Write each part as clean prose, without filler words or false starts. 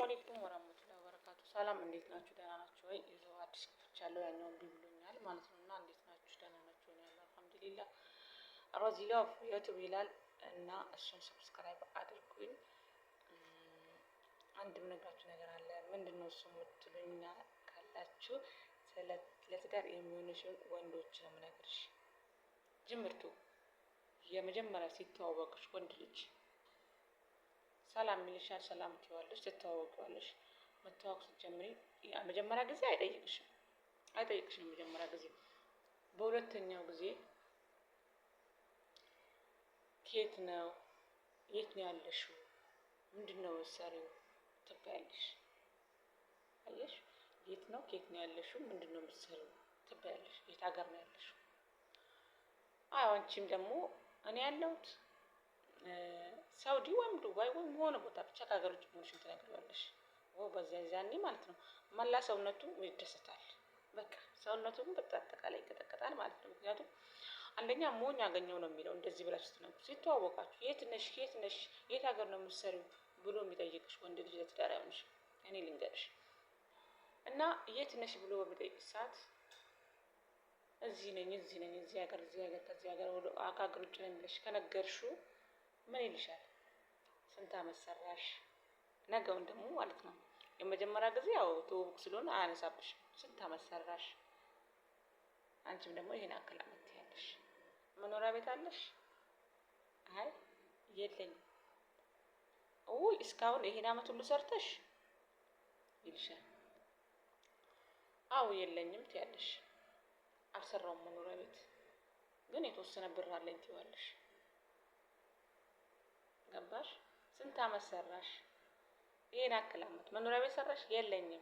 አለይኩም ወራህመቱላሂ ወበረካቱ። ሰላም እንዴት ናችሁ? ደህና ናችሁ ወይ? ይዞ አዲስ ከፍቻለሁ ያኛውን እምቢ ብሎኛል ማለት ነው። እና እንዴት ናችሁ? ደህና ናችሁ ወይ? ያለው አልሐምዱሊላህ። ሮዚላው ዩቲዩብ ይላል እና እሱን ሰብስክራይብ አድርጉኝ። አንድ የምነግራችሁ ነገር አለ። ምንድነው እሱ የምትሉኝ ካላችሁ ለትዳር የሚሆንሽን ወንዶች ነው የምነግርሽ። ጅምርቱ የመጀመሪያ ሲተዋወቅሽ ወንድ ልጅ ሰላም ይልሻል፣ ሰላም ትይዋለሽ፣ ትተዋወቂዋለሽ። መተዋወቅ ስትጀምሪ መጀመሪያ ጊዜ አይጠይቅሽም መጀመሪያ ጊዜ። በሁለተኛው ጊዜ ከየት ነው የት ነው ያለሽው፣ ምንድን ነው የምትሰሪው ትባያለሽ። አየሽ፣ የት ነው ከየት ነው ያለሽው፣ ምንድን ነው የምትሰሪው ትባያለሽ። የት ሀገር ነው ያለሽው? አዎ አንቺም ደግሞ እኔ ያለሁት ሳውዲ ወይም ዱባይ ወይም የሆነ ቦታ ብቻ ከሀገር ውጭ መሆንሽን ትነግሪዋለሽ። በዚያ ዛኔ ማለት ነው መላ ሰውነቱ ይደሰታል። በቃ ሰውነቱ ግን በአጠቃላይ ይቀጠቀጣል ማለት ነው። ምክንያቱም አንደኛ ሞኝ አገኘው ነው የሚለው እንደዚህ ብላችሁ ስትነግሩ። ሲተዋወቃችሁ የት ነሽ የት ሀገር ነው የምትሰሪው ብሎ የሚጠይቅሽ ወንድ ልጅ ለትዳር አይሆንሽም። እኔ ልንገርሽ እና የት ነሽ ብሎ በሚጠይቅሽ ሰዓት እዚህ ነኝ እዚህ ሀገር ከዚህ ሀገር ወደ ከሀገር ውጭ ነኝ ብለሽ ከነገርሽው ምን ይልሻል? ስንት አመት ሰራሽ? ነገውን ደግሞ ማለት ነው የመጀመሪያ ጊዜ ያው ትውውቅ ስለሆነ አያነሳብሽም። ስንት አመት ሰራሽ? አንቺም ደግሞ ይሄን አክል አመት ትያለሽ። መኖሪያ ቤት አለሽ? አይ የለኝም። ውይ እስካሁን ይሄን አመት ሁሉ ሰርተሽ ይልሻል። አዎ የለኝም ትያለሽ። አልሰራውም መኖሪያ ቤት ግን የተወሰነ ብር አለኝ ትይዋለሽ። ገባሽ? ስንት አመት ሰራሽ? ይሄን አክል አመት መኖሪያ ቤት ሰራሽ? የለኝም።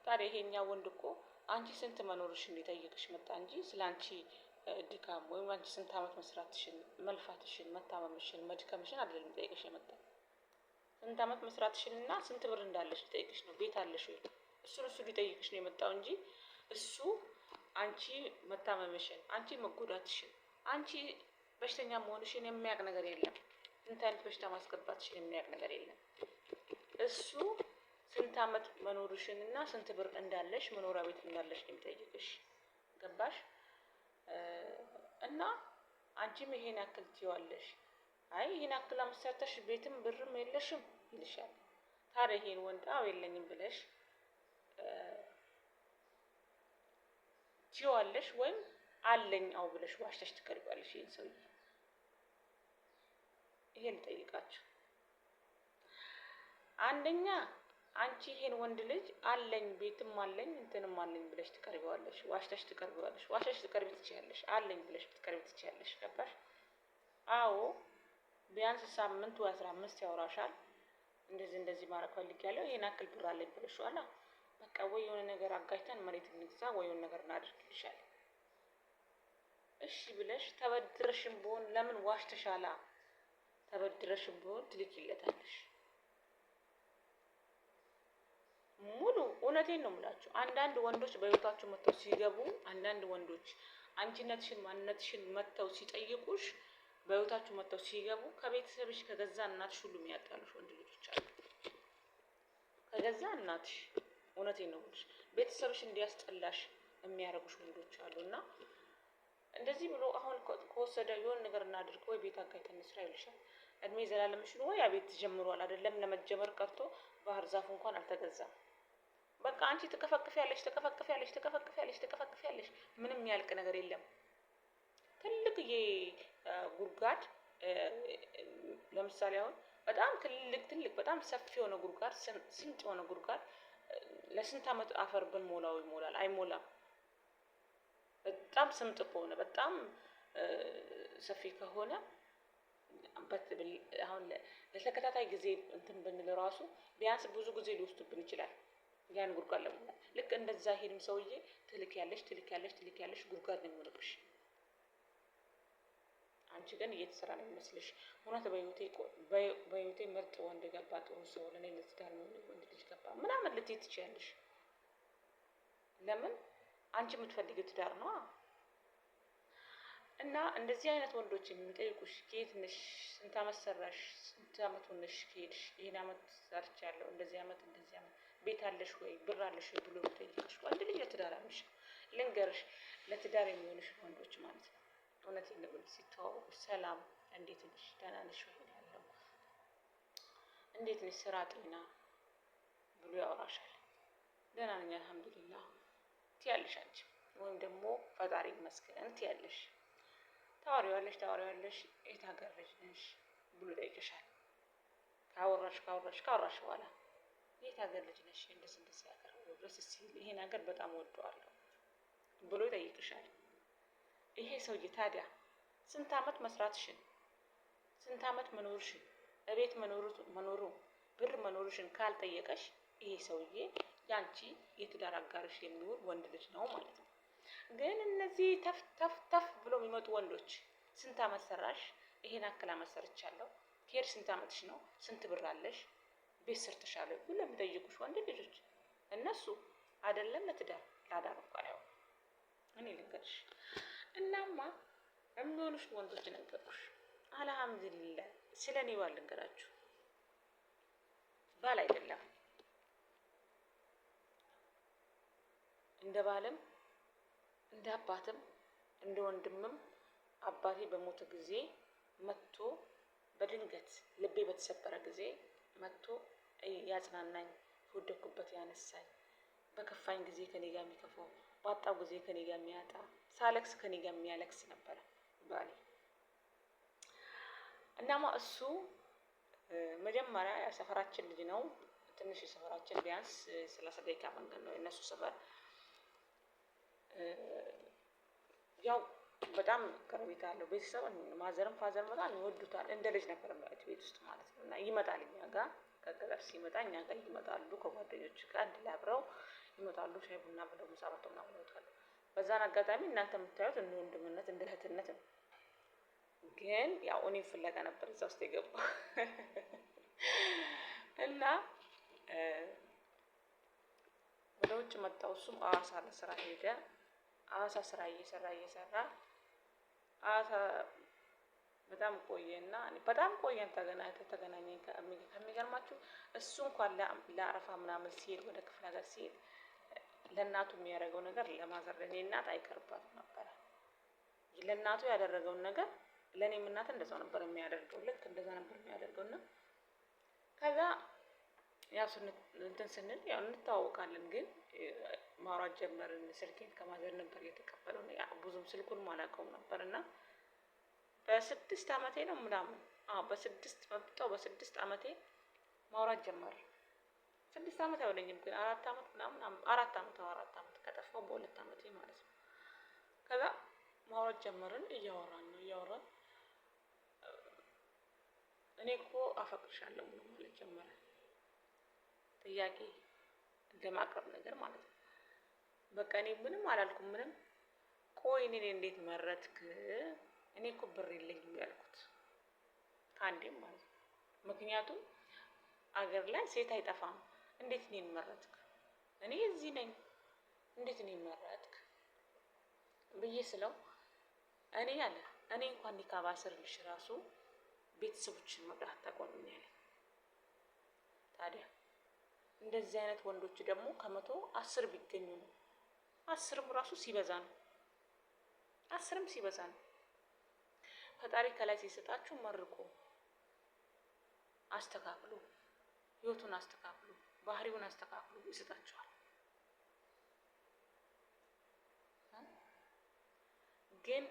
ታዲያ ይሄኛው ወንድ እኮ አንቺ ስንት መኖርሽን ሊጠይቅሽ መጣ እንጂ ስለአንቺ ድካም ወይም አንቺ ስንት አመት መስራትሽን፣ መልፋትሽን፣ መታመምሽን፣ መድከምሽን አይደለም ሊጠይቅሽ የመጣው። ስንት አመት መስራትሽን እና ስንት ብር እንዳለሽ ሊጠይቅሽ ነው። ቤት አለሽ ወይ? እሱ ሊጠይቅሽ ነው የመጣው እንጂ እሱ አንቺ መታመምሽን፣ አንቺ መጎዳትሽን፣ አንቺ በሽተኛ መሆንሽን የሚያውቅ ነገር የለም። ስንት አይነት በሽታ ማስገባትሽን የሚያውቅ ነገር የለም። እሱ ስንት አመት መኖርሽን እና ስንት ብር እንዳለሽ መኖሪያ ቤት እንዳለሽ ነው የሚጠይቅሽ። ገባሽ? እና አንቺም ይሄን ያክል ትይዋለሽ። አይ ይሄን ያክል አመት ሰርተሽ ቤትም ብርም የለሽም ይልሻል። ታዲያ ይሄን ወንድ አዎ የለኝም ብለሽ ትይዋለሽ ወይም አለኝ አዎ ብለሽ ዋሽተሽ ትቀርቢዋለሽ ይሄን ሰውዬ። ይሄን ልጠይቃችሁ። አንደኛ አንቺ ይሄን ወንድ ልጅ አለኝ ቤትም አለኝ እንትንም አለኝ ብለሽ ትቀርቢዋለሽ፣ ዋሽተሽ ትቀርቢዋለሽ። ዋሽተሽ ትቀርቢ ትችያለሽ፣ አለኝ ብለሽ ትቀርቢ ትችያለሽ። ገባሽ? አዎ ቢያንስ ሳምንት ወይ 15 ያወራሻል። እንደዚህ ማድረግ ፈልጊያለሁ ይሄን አክል ብር አለኝ ብለሽዋል። በቃ ወይ የሆነ ነገር አጋጭተን መሬት እንግዛ ወይ የሆነ ነገር እናድርግልሻል። እሺ ብለሽ ተበድረሽም ቢሆን ለምን ዋሽተሻላ? ተበድረሽም ቢሆን ትልኪለታለሽ። ሙሉ እውነቴን ነው የምላችሁ። አንዳንድ ወንዶች በህይወታችሁ መጥተው ሲገቡ፣ አንዳንድ ወንዶች አንቺነትሽን ማንነትሽን መጥተው ሲጠይቁሽ፣ በህይወታችሁ መጥተው ሲገቡ ከቤተሰብሽ ከገዛ እናትሽ ሁሉ የሚያጣሉሽ ወንድ ልጆች አሉ። ከገዛ እናትሽ እውነቴን ነው የምልሽ ቤተሰብሽ እንዲያስጠላሽ የሚያደርጉሽ ወንዶች አሉ። እና እንደዚህ ብሎ አሁን ከወሰደ የሆነ ነገር እናድርግ ወይ ቤት አጋጭተን እንስራ ይልሻል። እድሜ ዘላለምሽን ወይ አቤት ጀምሯል። አይደለም ለመጀመር ቀርቶ ባህር ዛፍ እንኳን አልተገዛም። በቃ አንቺ ትከፈክፊያለሽ። ምንም ያልቅ ነገር የለም። ትልቅዬ ጉድጓድ ለምሳሌ አሁን በጣም ትልቅ በጣም ሰፊ የሆነ ጉድጓድ፣ ስንጥ የሆነ ጉድጓድ ለስንት አመት አፈር ብንሞላው ይሞላል? አይሞላም። በጣም ስምጥ ከሆነ በጣም ሰፊ ከሆነ አሁን ለተከታታይ ጊዜ እንትን ብንል ራሱ ቢያንስ ብዙ ጊዜ ሊወስድብን ይችላል ያን ጉድጓድ ለመሙላት። ልክ እንደዛ ሄድም ሰውዬ ትልኪያለሽ ጉድጓድ ነው የሚሆንብሽ። አንቺ ግን እየተሰራ ነው የሚመስልሽ። እውነት በህይወቴ ምርጥ ወንድ ገባ፣ ጥሩ ሰው ለኔ ለትዳር ነው ወንድ ልጅ ገባ ምናምን ልትይ ትችያለሽ። ለምን? አንቺ የምትፈልጊው ትዳር ነው። እና እንደዚህ አይነት ወንዶች የሚጠይቁሽ ከየት ነሽ፣ ስንት አመት ሰራሽ፣ ስንት አመት ሆነሽ ከሄድሽ፣ ይሄን አመት ሰርቻለሁ፣ እንደዚህ አመት እንደዚህ አመት ቤት አለሽ ወይ ብር አለሽ ወይ ብሎ የሚጠይቅሽ ወንድ ልጅ ለትዳር አለሽ ልንገርሽ፣ ለትዳር የሚሆንሽ ወንዶች ማለት ነው። እውነቴን ነው የምልሽ። ሲተዋወቁሽ ሰላም እንዴት ነሽ፣ ደህና ነሽ ወይ ያለው እንዴት ነሽ፣ ስራ ጤና ብሎ ያወራሻል። ደህና ነኝ አልሐምዱሊላህ ትያለሽ አንቺ፣ ወይም ደግሞ ፈጣሪ ይመስገን ትያለሽ። ታወሪዋለሽ የት ሀገር ልጅ ነሽ ብሎ ይጠይቅሻል። ካወራሽ በኋላ የት ሀገር ልጅ ነሽ፣ እንደዚህ ሀገር ድረስ ሲል ይሄን ሀገር በጣም ወደዋለሁ ብሎ ይጠይቅሻል። ይሄ ሰውዬ ታዲያ ስንት አመት መስራትሽን፣ ስንት አመት መኖርሽን፣ እቤት መኖሩ ብር መኖርሽን ካልጠየቀሽ ይሄ ሰውዬ ያንቺ የትዳር አጋርሽ የሚሆን ወንድ ልጅ ነው ማለት ነው። ግን እነዚህ ተፍ ብሎ የሚመጡ ወንዶች ስንት አመት ሰራሽ፣ ይሄን አክል አመት ሰርቻለሁ፣ ከሄድሽ ስንት አመትሽ ነው፣ ስንት ብር አለሽ፣ ቤት ሰርተሻል ብሎ የሚጠይቁሽ ወንድ ልጆች እነሱ አይደለም ለትዳር ላዳር እንኳን ያው እኔ ልንገርሽ። እናማ የሚሆኑሽ ወንዶች ነገርኩሽ። አልሐምዱሊላህ ስለ እኔ ባል ልንገራችሁ። ባል አይደለም እንደ ባልም እንደ አባትም እንደ ወንድምም አባቴ በሞተ ጊዜ መጥቶ በድንገት ልቤ በተሰበረ ጊዜ መጥቶ ያጽናናኝ፣ ወደኩበት ያነሳኝ፣ በከፋኝ ጊዜ ከኔ ጋር የሚከፋው፣ ባጣው ጊዜ ከኔ ጋር የሚያጣ፣ ሳለቅስ ከኔ ጋር የሚያለቅስ ነበረ ባሌ። እናማ እሱ መጀመሪያ ሰፈራችን ልጅ ነው። ትንሽ የሰፈራችን ቢያንስ 30 ደቂቃ መንገድ ነው የነሱ ሰፈር። ያው በጣም ቀረቤታ አለው ቤተሰብ። ማዘርም ፋዘርም በጣም ይወዱታል። እንደ ልጅ ነበር የሚያዩት ቤት ውስጥ ማለት ነው። እና ይመጣል እኛ ጋር ከገጠር ሲመጣ እኛ ጋር ይመጣሉ። ከጓደኞች ጋር አንድ ላይ አብረው ይመጣሉ። ሻይ ቡና ብለው ምሳ በልተው ምናምን ይወጣሉ። በዛን አጋጣሚ እናንተ የምታዩት እንደ ወንድምነት እንደ እህትነት ነው። ግን ያው እኔን ፍለጋ ነበር እዛ ውስጥ የገባው እና ወደ ውጭ መጣው። እሱም አዋሳ ለስራ ሄደ። አዋሳ ስራ እየሰራ አዋሳ በጣም ቆየና በጣም ቆየን ተገናኘን። ከሚገርማችሁ እሱ እንኳን ለአረፋ ምናምን ሲሄድ ወደ ክፍለ ሀገር ሲሄድ ለእናቱ የሚያደርገው ነገር ለማዘር ለእኔ እናት አይቀርባትም ነበረ። ለእናቱ ያደረገውን ነገር ለእኔም እናት እንደዛው ነበር የሚያደርገው። ልክ እንደዛ ነበር የሚያደርገው። እና ከዛ ያው እንትን ስንል ያው እንተዋወቃለን። ግን ማውራት ጀመርን። ስልኬን ከማዘር ነበር የተቀበለው። ብዙም ስልኩንም አላውቀውም ነበር። እና በ6 አመቴ ነው ምናምን በ6 አመቴ ማውራት ጀመር። 6 አመት አይሆነኝም ግን 4 አመት ምናምን 4 አመት ከጠፋው በ2 አመቴ ማለት ነው። ከዛ ማውራት ጀመርን። እያወራን እኔ እኮ አፈቅርሻለሁ ብሎ ማለት ጀመረ። ጥያቄ ለማቅረብ ነገር ማለት ነው። በቃ እኔ ምንም አላልኩም። ምንም ቆይ እኔን እንዴት መረጥክ? እኔ እኮ ብር የለኝም ያልኩት ከአንዴም ማለት ነው። ምክንያቱም አገር ላይ ሴት አይጠፋም። እንዴት እኔን መረጥክ? እኔ እዚህ ነኝ፣ እንዴት እኔን መረጥክ ብዬ ስለው እኔ እንኳን ኒካ ባስርልሽ ራሱ ቤተሰቦችን መርዳት ታቆምኝ ያለ። ታዲያ እንደዚህ አይነት ወንዶች ደግሞ ከመቶ 10 ቢገኙ ነው። 10ም ራሱ ሲበዛ ነው። 10ም ሲበዛ ነው። ፈጣሪ ከላይ ሲሰጣችሁ መርቁ፣ አስተካክሉ፣ ህይወቱን አስተካክሉ፣ ባህሪውን አስተካክሉ ይሰጣችኋል። ግን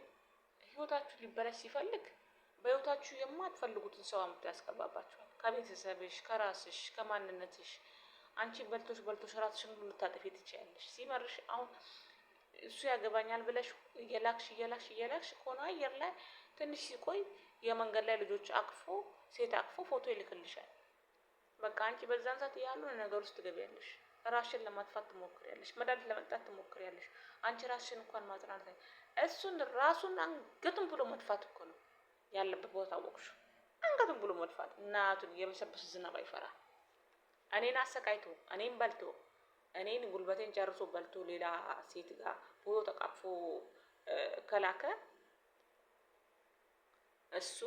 ህይወታችሁ ሊበላሽ ሲፈልግ በህይወታችሁ የማትፈልጉትን ሰው አምጥቶ ያስገባባችኋል። ከቤተሰብሽ፣ ከራስሽ፣ ከማንነትሽ አንቺ በልቶሽ ራስሽን ሁሉ ልታጠፊ ትችያለሽ። ሲመርሽ አሁን እሱ ያገባኛል ብለሽ እየላክሽ ከሆነ አየር ላይ ትንሽ ሲቆይ የመንገድ ላይ ልጆች ሴት አቅፎ ፎቶ ይልክልሻል። በቃ አንቺ በዛን ሰዓት ያሉን ነገር ውስጥ ትገቢያለሽ። ራስሽን ለማጥፋት ትሞክሪያለሽ። መድኃኒት ለመጣት ትሞክሪያለሽ። አንቺ ራስሽን እንኳን ማጽናት ላይ እሱን ራሱን አንገቱን ብሎ መጥፋት እኮ ነው ያለበት ቦታ አወቅሽ። አንገቱን ብሎ መጥፋት እናቱን የበሰበሰ ዝናብ አይፈራ። እኔን አሰቃይቶ እኔን በልቶ እኔን ጉልበቴን ጨርሶ በልቶ ሌላ ሴት ጋር ፎቶ ተቃቅፎ ከላከ እሱ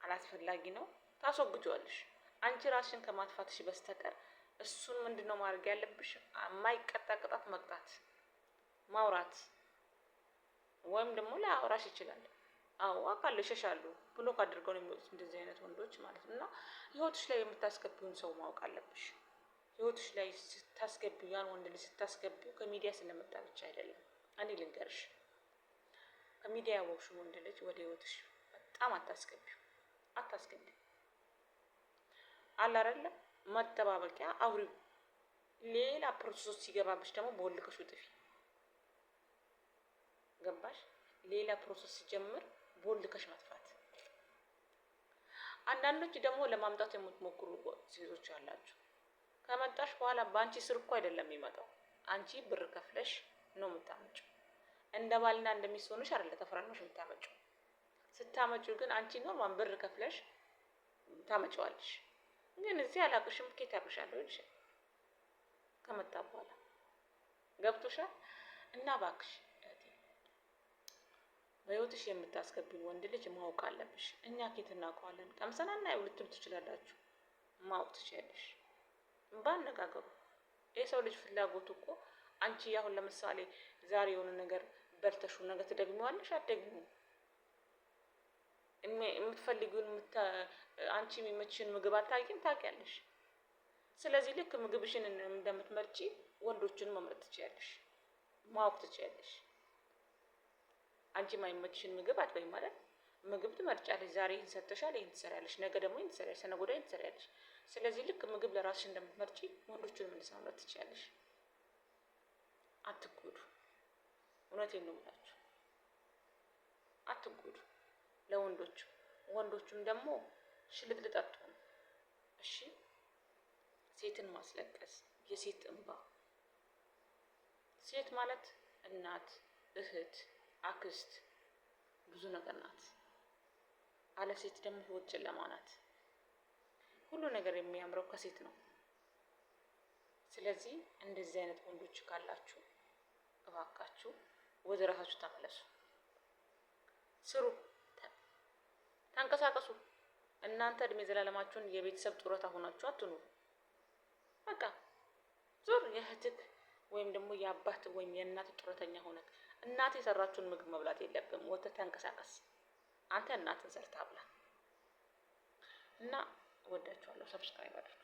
አላስፈላጊ ነው፣ ታስወግጇለሽ። አንቺ ራስሽን ከማጥፋትሽ በስተቀር እሱን ምንድነው ማድረግ ያለብሽ? የማይቀጣ ቅጣት መቅጣት፣ ማውራት ወይም ደግሞ ላያወራሽ ይችላል። አዎ አውቃለሁ፣ ይሸሻሉ። ብሎክ አድርገው ነው የሚወጡት እንደዚህ አይነት ወንዶች ማለት ነው። እና ህይወትሽ ላይ የምታስገቢውን ሰው ማወቅ አለብሽ። ህይወትሽ ላይ ስታስገቢው ያን ወንድ ልጅ ስታስገቢው ከሚዲያ ስለመጣ ብቻ አይደለም። እኔ ልንገርሽ፣ ከሚዲያ ያወቅሽው ወንድ ልጅ ወደ ህይወትሽ በጣም አታስገቢው። አለ አይደለ መጠባበቂያ አውሪው። ሌላ ፕሮሰስ ሲገባብሽ ደግሞ በወልከሽ ውጥፊ። ገባሽ? ሌላ ፕሮሰስ ሲጀምር ቦልከሽ መጥፋት። አንዳንዶች ደግሞ ለማምጣት የምትሞክሩ ሴቶች አላችሁ። ከመጣሽ በኋላ በአንቺ ስር እኮ አይደለም የሚመጣው። አንቺ ብር ከፍለሽ ነው የምታመጪው። እንደ ባልና እንደሚስሆንሽ አይደለ ተፈራርመሽ የምታመጪው። ስታመጪው ግን አንቺ ኖርማል ብር ከፍለሽ ታመጪዋለሽ። ግን እዚህ አላቅሽም ኬት ያቅሻለሁ ይልሻል ከመጣ በኋላ። ገብቶሻል? እና እባክሽ በህይወትሽ የምታስገቢው ወንድ ልጅ ማወቅ አለብሽ። እኛ ኬት እናውቀዋለን? ቀምሰን አናየው ልትሉ ትችላላችሁ። ማወቅ ትችያለሽ ባነጋገሩ። የሰው ልጅ ፍላጎቱ እኮ አንቺ አሁን ለምሳሌ ዛሬ የሆነ ነገር በልተሹ ነገ ትደግሚዋለሽ? አትደግሚው። የምትፈልጊውን አንቺ የሚመችሽን ምግብ አታውቂም? ታውቂያለሽ። ስለዚህ ልክ ምግብሽን እንደምትመርጪ ወንዶችን መምረጥ ትችያለሽ፣ ማወቅ ትችያለሽ። አንቺ የማይመችሽን ምግብ አትበይም ማለት ምግብ ትመርጫለሽ። ዛሬ ይህን ሰጥተሻል፣ ይህን ትሰሪያለሽ፣ ነገ ደግሞ ይህን ትሰሪያለሽ፣ ሰነገ ወዲያ ይህን ትሰሪያለሽ። ስለዚህ ልክ ምግብ ለራስሽ እንደምትመርጪ ወንዶችን መልስ መምረጥ ትችያለሽ። አትጎዱ። እውነቴን ነው የምላችሁ፣ አትጎዱ ለወንዶቹ። ወንዶቹም ደግሞ ሽልጥልጥ አትሆኑ እሺ። ሴትን ማስለቀስ የሴት እንባ። ሴት ማለት እናት፣ እህት፣ አክስት ብዙ ነገር ናት። አለ ሴት ደግሞ ህይወት ጨለማ ናት። ሁሉ ነገር የሚያምረው ከሴት ነው። ስለዚህ እንደዚህ አይነት ወንዶች ካላችሁ እባካችሁ ወደ ራሳችሁ ተመለሱ፣ ስሩ፣ ተንቀሳቀሱ። እናንተ እድሜ ዘላለማችሁን የቤተሰብ ጡረታ ሆናችሁ አትኑሩ። በቃ ዞር የእህትህ ወይም ደግሞ የአባት ወይም የእናት ጡረተኛ ሆነህ እናት የሰራችውን ምግብ መብላት የለብም። ወጥተህ ተንቀሳቀስ። አንተ እናትን ሰርታ ብላ እና ወዳችኋለሁ። ሰብስክራይብ አድርጉ።